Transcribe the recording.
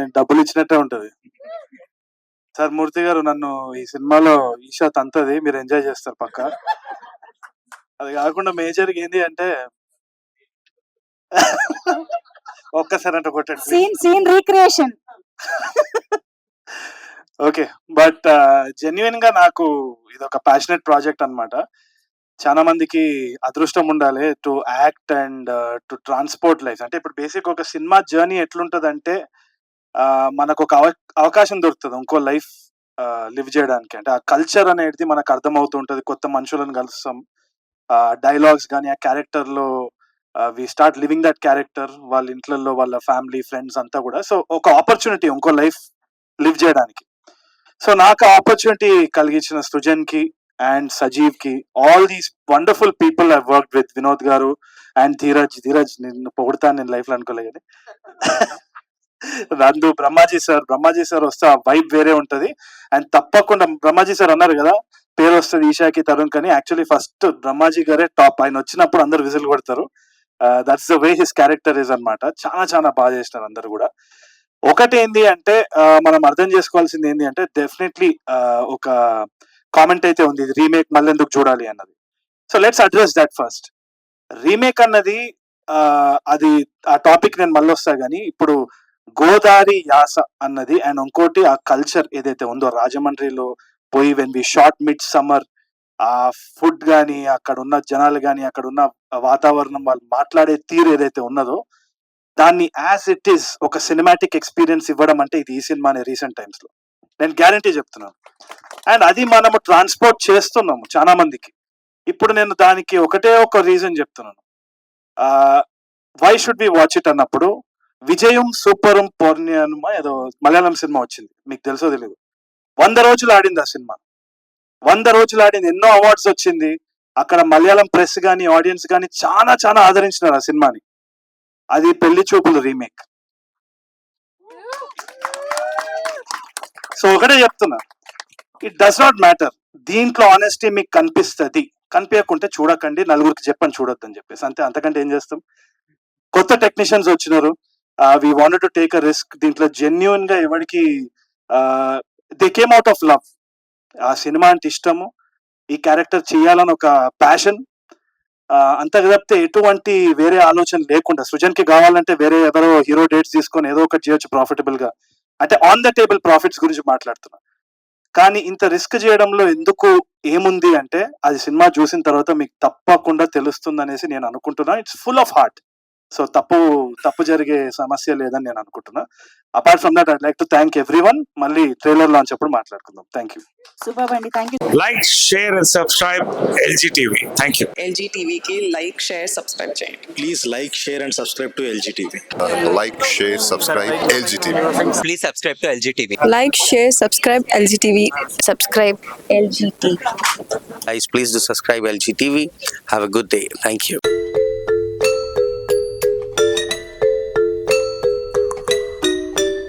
నేను డబ్బులు ఇచ్చినట్టే ఉంటది. సార్ మూర్తి గారు నన్ను ఈ సినిమాలో ఈషా తంతది, మీరు ఎంజాయ్ చేస్తారు పక్కా. అది కాకుండా మేజర్‌గా ఏంది అంటే ఒక్కసారి అంటే కొట్టండి please. Scene recreation. Okay. But జెన్యూన్‌గా నాకు ఇదొక ప్యాషనేట్ ప్రాజెక్ట్ అన్నమాట. చాలా మందికి అదృష్టం ఉండాలి to act and to transport life. అంటే ఇప్పుడు బేసిక్ ఒక సినిమా జర్నీ ఎట్లుంటదంటే మనకొక అవకాశం దొరుకుతది ఇంకో లైఫ్ లివ్ చేయడానికి. అంటే ఆ కల్చర్ అనేది మనకు అర్థమవుతూ ఉంటది. కొత్త మనుషులను కలుస్తాం. డైలాగ్స్ గాని, ఆ క్యారెక్టర్‌లో we start living that character. వాళ్ళ ఇంట్లల్లో వాళ్ళ ఫ్యామిలీ, ఫ్రెండ్స్ అంతా కూడా. సో ఒక ఆపర్చునిటీ ఇంకో లైఫ్ లివ్ చేయడానికి. సో నాకు ఆపర్చునిటీ కలిగించిన సృజన్‌కి అండ్ సజీవ్‌కి, all these wonderful people I worked with, Vinod గారు అండ్ ధీరజ్. నిన్ను పొగుడుతాను నేను లైఫ్‌లో అనుకోలే గాని. నందు, బ్రహ్మాజీ సార్ వస్తే ఆ వైబ్ వేరే ఉంటది. అండ్ తప్పకుండా బ్రహ్మాజీ సార్ అన్నారు కదా, పేరు వస్తుంది ఈషాకి, తరుణ్ కని. యాక్చువల్లీ ఫస్ట్ బ్రహ్మాజీ గారే టాప్. ఆయన వచ్చినప్పుడు అందరు విజిల్ కొడతారు. That's the way his character is అన్నమాట. చాలా చాలా బాగా చేసినారు అందరు కూడా. ఒకటి ఏంది అంటే మనం అర్థం చేసుకోవాల్సింది ఏంటి అంటే డెఫినెట్లీ ఒక కామెంట్ అయితే ఉంది, ఇది రీమేక్ మళ్ళీ ఎందుకు చూడాలి అన్నది. So let's address that first. Remake అన్నది అది ఆ టాపిక్ నేను మళ్ళీ వస్తా గానీ, ఇప్పుడు గోదారి యాస అన్నది అండ్ ఇంకోటి ఆ కల్చర్ ఏదైతే ఉందో రాజమండ్రిలో పోయి when we shot mid summer, ఆ ఫుడ్ గానీ, అక్కడ ఉన్న జనాలు గానీ, అక్కడ ఉన్న వాతావరణం, వాళ్ళు మాట్లాడే తీరు ఏదైతే ఉన్నదో దాన్ని యాజ్ ఇట్ ఈస్ ఒక సినిమాటిక్ ఎక్స్పీరియన్స్ ఇవ్వడం అంటే ఇది ఈ సినిమానే రీసెంట్ టైమ్స్ లో. నేను గ్యారంటీ చెప్తున్నాను. అండ్ అది మనము ట్రాన్స్పోర్ట్ చేస్తున్నాము చాలా మందికి. ఇప్పుడు నేను దానికి ఒకటే ఒక రీజన్ చెప్తున్నాను. Why should we watch it అన్నప్పుడు, విజయం సూపరం పౌర్ణ్యమా ఏదో మలయాళం సినిమా వచ్చింది, మీకు తెలుసో తెలీదు. 100 రోజులు ఆడింది ఆ సినిమా. 100 రోజులు ఆడింది, ఎన్నో అవార్డ్స్ వచ్చింది. అక్కడ మలయాళం ప్రెస్ కానీ, ఆడియన్స్ కానీ చాలా చాలా ఆదరించినారు ఆ సినిమాని. అది పెళ్లి చూపులు రీమేక్. సో ఒకటే చెప్తున్నా, ఇట్ డస్ నాట్ మ్యాటర్. దీంట్లో ఆనెస్టీ మీకు కనిపిస్తుంది, కనిపించకుంటే చూడకండి, నలుగురికి చెప్పని చూడొద్దని చెప్పేసి అంతే. అంతకంటే ఏం చేస్తాం. కొత్త టెక్నీషియన్స్ వచ్చినారు, we wanted to take a risk. దీంట్లో జెన్యున్ గా ఎవరికి they came out of love. ఆ సినిమా అంటే ఇష్టము, ఈ క్యారెక్టర్ చేయాలని ఒక ప్యాషన్, అంత తప్పితే ఎటువంటి వేరే ఆలోచన లేకుండా. సృజన్ కి కావాలంటే వేరే ఎవరో హీరో డేట్స్ తీసుకొని ఏదో ఒకటి చేయొచ్చు ప్రాఫిటబుల్ గా. అంటే ఆన్ ద టేబుల్ ప్రాఫిట్స్ గురించి మాట్లాడుతున్నా. కానీ ఇంత రిస్క్ చేయడంలో ఎందుకు ఏముంది అంటే, అది సినిమా చూసిన తర్వాత మీకు తప్పకుండా తెలుస్తుంది అనేసి నేను అనుకుంటున్నా. It's full of heart. So తప్పు జరిగే సమస్య లేదని నేను అనుకుంటున్నా. Apart from that I'd like to thank everyone. మళ్ళీ ట్రైలర్ లాంచ్ అప్పుడు మాట్లాడుకుందాం. Thank you. సూపర్ అండి, thank you. Like, share and subscribe LG TV. Thank you. LG టీవీకి లైక్, షేర్, సబ్స్క్రైబ్ చేయండి. Please like, share and subscribe to LG TV. Like, share, subscribe LG TV. Please subscribe to LG TV. Like, share, subscribe LG TV. Subscribe LG TV. Guys, please do subscribe LG TV. Have a good day. Thank you.